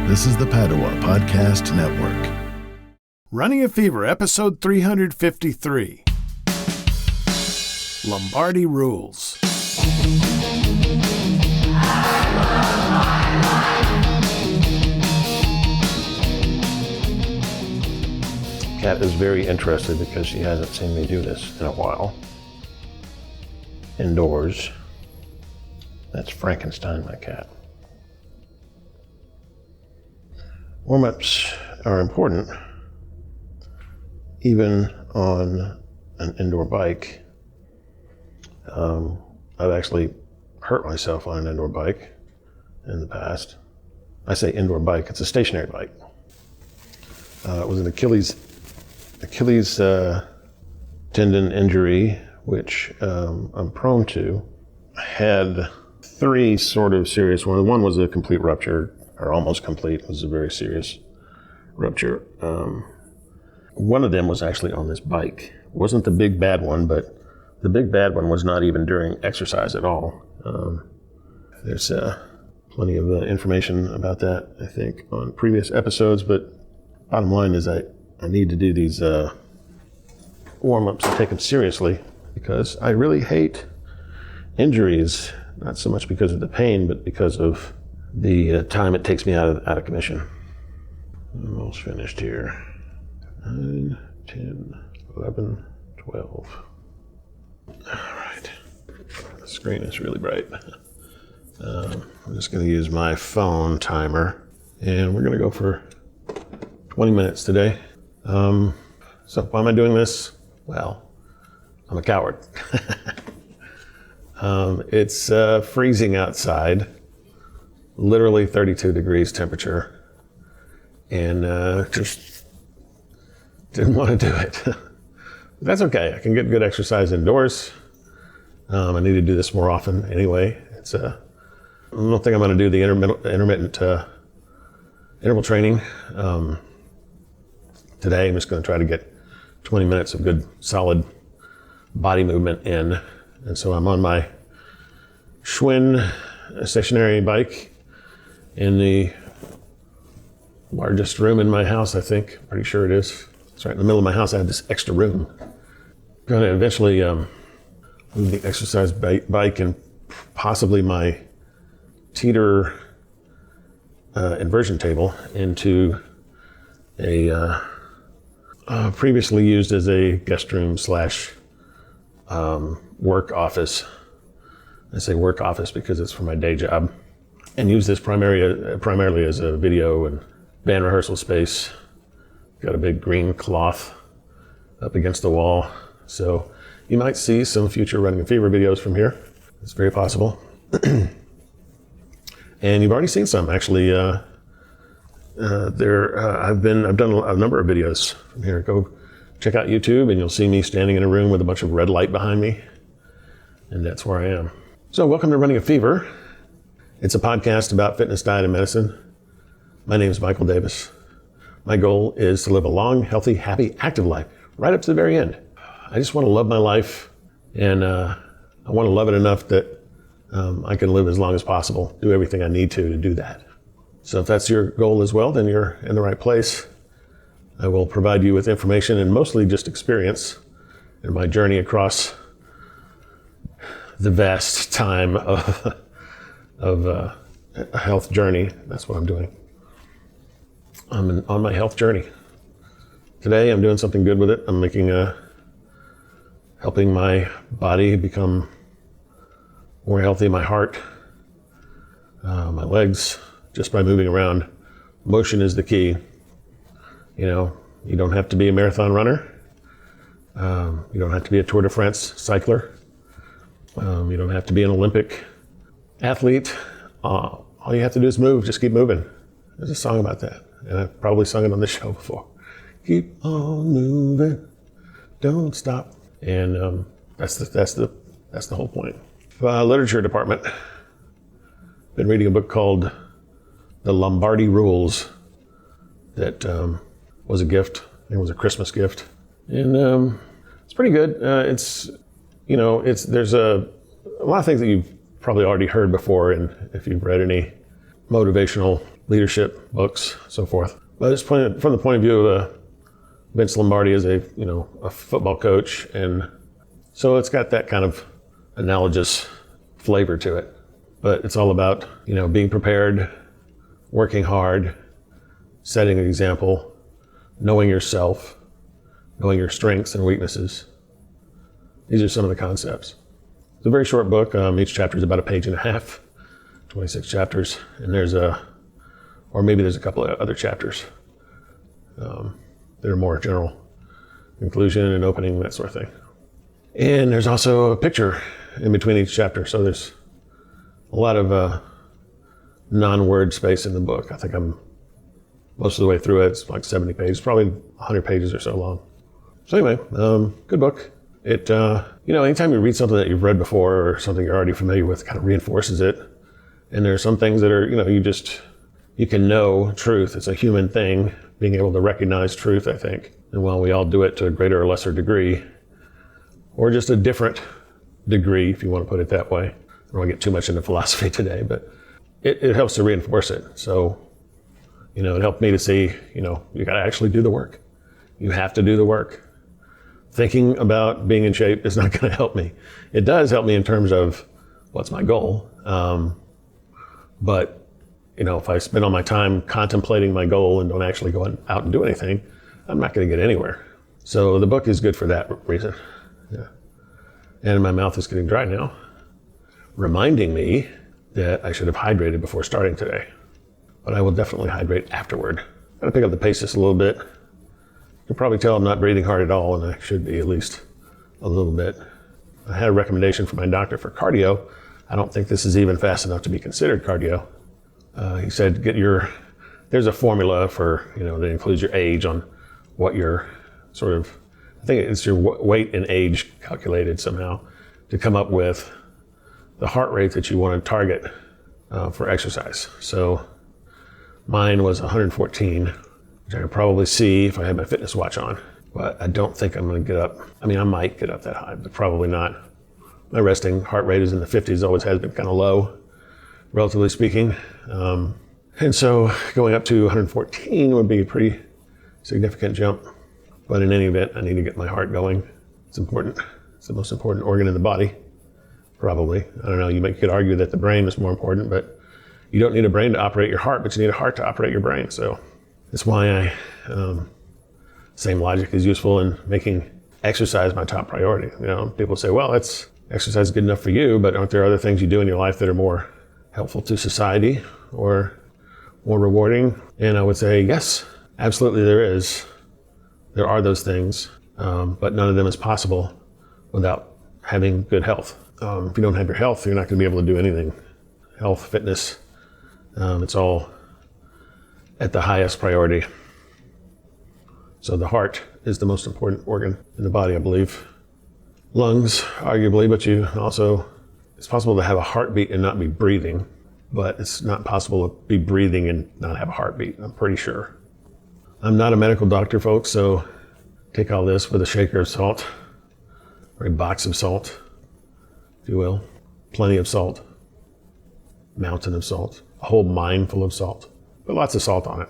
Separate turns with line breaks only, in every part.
This is the Padua Podcast Network.
Running a Fever, episode 353. Lombardi Rules.
Kat is very interested because she hasn't seen me do this in a while. Indoors. That's Frankenstein, my cat. Warmups are important, even on an indoor bike. I've actually hurt myself on an indoor bike in the past. I say indoor bike, it's a stationary bike. It was an Achilles tendon injury, which I'm prone to. I had three sort of serious ones. One was a complete rupture, or almost complete. It was a very serious rupture. One of them was actually on this bike. It wasn't the big bad one, but the big bad one was not even during exercise at all. There's plenty of information about that, I think, on previous episodes, but bottom line is I need to do these warm-ups and take them seriously because I really hate injuries, not so much because of the pain, but because of the time it takes me out of commission. Almost finished here. 9, 10, 11, 12. All right. The screen is really bright. I'm just going to use my phone timer, and we're going to go for 20 minutes today. So why am I doing this? Well, I'm a coward. It's freezing outside, literally 32 degrees temperature, and just didn't want to do it. That's okay. I can get good exercise indoors. I need to do this more often anyway. I don't think I'm going to do the intermittent interval training. Today I'm just going to try to get 20 minutes of good solid body movement in. And so I'm on my Schwinn stationary bike in the largest room in my house, I think. Pretty sure it is. It's right in the middle of my house. I have this extra room. I'm going to eventually move the exercise bike and possibly my teeter inversion table into a previously used as a guest room / work office. I say work office because it's for my day job, and use this primarily as a video and band rehearsal space. Got a big green cloth up against the wall, so you might see some future Running a Fever videos from here. It's very possible. And you've already seen some, actually. I've done a number of videos from here. Go check out YouTube, and you'll see me standing in a room with a bunch of red light behind me, and that's where I am. So welcome to Running a Fever. It's a podcast about fitness, diet, and medicine. My name is Michael Davis. My goal is to live a long, healthy, happy, active life, right up to the very end. I just want to love my life, and I want to love it enough that I can live as long as possible, do everything I need to do that. So if that's your goal as well, then you're in the right place. I will provide you with information and mostly just experience in my journey across the vast time of a health journey. That's what I'm doing. I'm on my health journey. Today I'm doing something good with it. I'm helping my body become more healthy, my heart, my legs, just by moving around. Motion is the key. You don't have to be a marathon runner. You don't have to be a Tour de France cycler. You don't have to be an Olympic athlete. All you have to do is move. Just keep moving. There's a song about that, and I've probably sung it on this show before. Keep on moving, don't stop. And that's the whole point. Literature department. Been reading a book called The Lombardi Rules that was a gift. I think it was a Christmas gift. And it's pretty good. There's a lot of things that you've probably already heard before, and if you've read any motivational leadership books, so forth. But it's from the point of view of Vince Lombardi as a football coach, and so it's got that kind of analogous flavor to it. But it's all about being prepared, working hard, setting an example, knowing yourself, knowing your strengths and weaknesses. These are some of the concepts. It's a very short book. Each chapter is about a page and a half, 26 chapters, and there's a couple of other chapters that are more general, conclusion and opening, that sort of thing. And there's also a picture in between each chapter, so there's a lot of non-word space in the book. I think I'm most of the way through it. It's like 70 pages, probably 100 pages or so long. So anyway, good book. It, anytime you read something that you've read before or something you're already familiar with, kind of reinforces it. And there are some things that are, you can know truth. It's a human thing, being able to recognize truth, I think. And while we all do it to a greater or lesser degree, or just a different degree, if you want to put it that way. I don't want to get too much into philosophy today, but it helps to reinforce it. So, it helped me to see, you got to actually do the work. You have to do the work. Thinking about being in shape is not going to help me. It does help me in terms of what's my goal. But, if I spend all my time contemplating my goal and don't actually go out and do anything, I'm not going to get anywhere. So the book is good for that reason. Yeah. And my mouth is getting dry now, reminding me that I should have hydrated before starting today. But I will definitely hydrate afterward. I'm going to pick up the pace just a little bit. You can probably tell I'm not breathing hard at all, and I should be at least a little bit. I had a recommendation from my doctor for cardio. I don't think this is even fast enough to be considered cardio. He said, there's a formula for, that includes your age on what your I think it's your weight and age calculated somehow to come up with the heart rate that you want to target for exercise. So mine was 114, which I could probably see if I had my fitness watch on, but I don't think I'm going to get up. I might get up that high, but probably not. My resting heart rate is in the 50s, always has been kind of low, relatively speaking. And so going up to 114 would be a pretty significant jump. But in any event, I need to get my heart going. It's important. It's the most important organ in the body, probably. I don't know, you could argue that the brain is more important, but you don't need a brain to operate your heart, but you need a heart to operate your brain. So that's why same logic is useful in making exercise my top priority. People say, well, exercise is good enough for you, but aren't there other things you do in your life that are more helpful to society or more rewarding? And I would say, yes, absolutely there is. There are those things, but none of them is possible without having good health. If you don't have your health, you're not going to be able to do anything. Health, fitness, it's all at the highest priority. So the heart is the most important organ in the body, I believe. Lungs, arguably, but it's possible to have a heartbeat and not be breathing, but it's not possible to be breathing and not have a heartbeat, I'm pretty sure. I'm not a medical doctor, folks, so take all this with a shaker of salt, or a box of salt, if you will. Plenty of salt, mountain of salt, a whole mine full of salt, but lots of salt on it.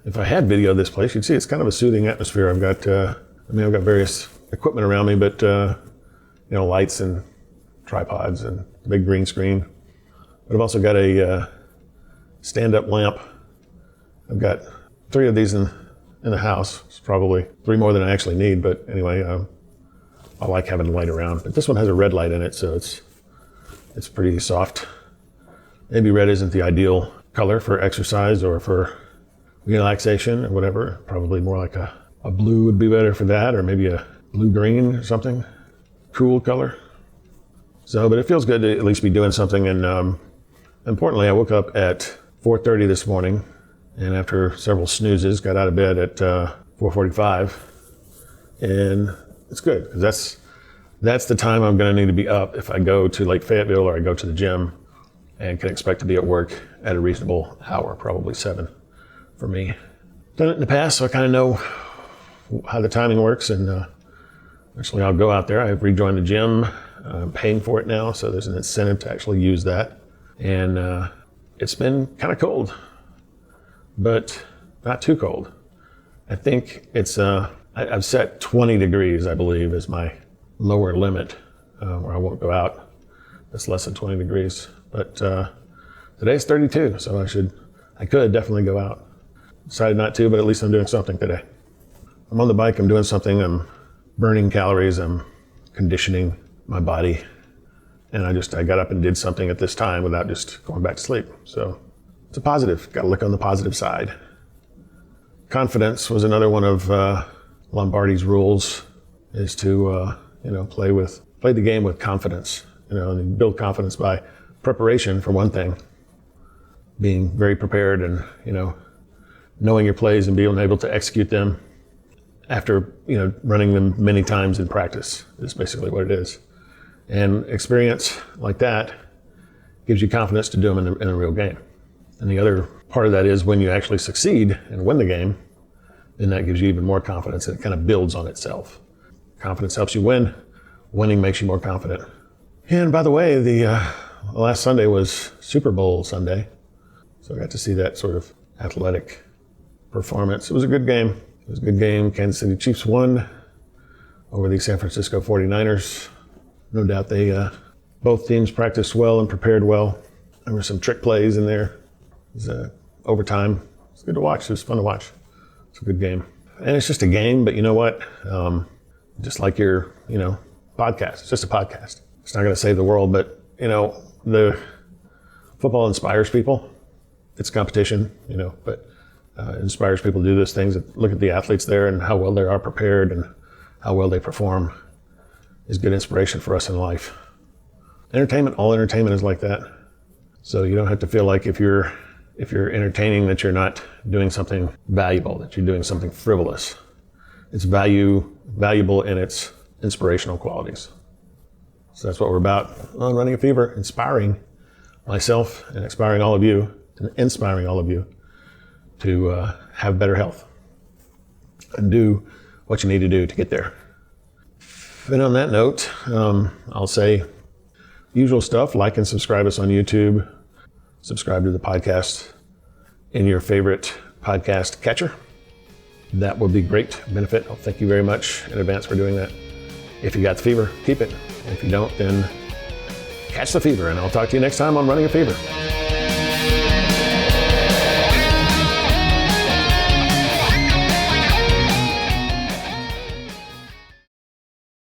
If I had video of this place, you'd see it's kind of a soothing atmosphere. I've got various equipment around me, but lights and tripods and a big green screen. But I've also got a stand-up lamp. I've got 3 of these in the house. It's probably 3 more than I actually need, but anyway, I like having the light around. But this one has a red light in it, so it's pretty soft. Maybe red isn't the ideal color for exercise or for relaxation or whatever. Probably more like a blue would be better for that, or maybe a blue-green or something. Cool color. So, but it feels good to at least be doing something. And importantly, I woke up at 4:30 this morning, and after several snoozes, got out of bed at 4:45. And it's good, because that's the time I'm going to need to be up if I go to Lake Fayetteville or I go to the gym, and can expect to be at work at a reasonable hour, probably 7 for me. Done it in the past, so I kind of know how the timing works, and actually I'll go out there. I've rejoined the gym. I'm paying for it now, so there's an incentive to actually use that. And It's been kind of cold, but not too cold. I think it's, I've set 20 degrees, I believe, as my lower limit where I won't go out. It's less than 20 degrees, but today's 32, so I could definitely go out. Decided not to, but at least I'm doing something today. I'm on the bike, I'm doing something, I'm burning calories, I'm conditioning my body. And I got up and did something at this time without just going back to sleep. So it's a positive, got to look on the positive side. Confidence was another one of Lombardi's rules, is to play the game with confidence. And build confidence by preparation for one thing, being very prepared and knowing your plays and being able to execute them after running them many times in practice is basically what it is. And experience like that gives you confidence to do them in a real game. And the other part of that is when you actually succeed and win the game, then that gives you even more confidence, and it kind of builds on itself. Confidence helps you win. Winning makes you more confident. And by the way, the last Sunday was Super Bowl Sunday, so I got to see that sort of athletic performance. It was a good game. Kansas City Chiefs won over the San Francisco 49ers. No doubt both teams practiced well and prepared well. There were some trick plays in there. It was overtime. It's good to watch. It was fun to watch. It's a good game. And it's just a game, but you know what? Just like your, podcast. It's just a podcast. It's not going to save the world, but, the football inspires people. It's competition, but it inspires people to do those things. Look at the athletes there and how well they are prepared and how well they perform. Is good inspiration for us in life. All entertainment is like that. So you don't have to feel like if you're entertaining that you're not doing something valuable, that you're doing something frivolous. It's valuable in its inspirational qualities. So that's what we're about on Running a Fever, inspiring myself and inspiring all of you to have better health and do what you need to do to get there. And on that note, I'll say usual stuff, like and subscribe us on YouTube, subscribe to the podcast in your favorite podcast catcher. That would be great benefit. I'll thank you very much in advance for doing that. If you got the fever, keep it. If you don't, then catch the fever, and I'll talk to you next time on Running a Fever.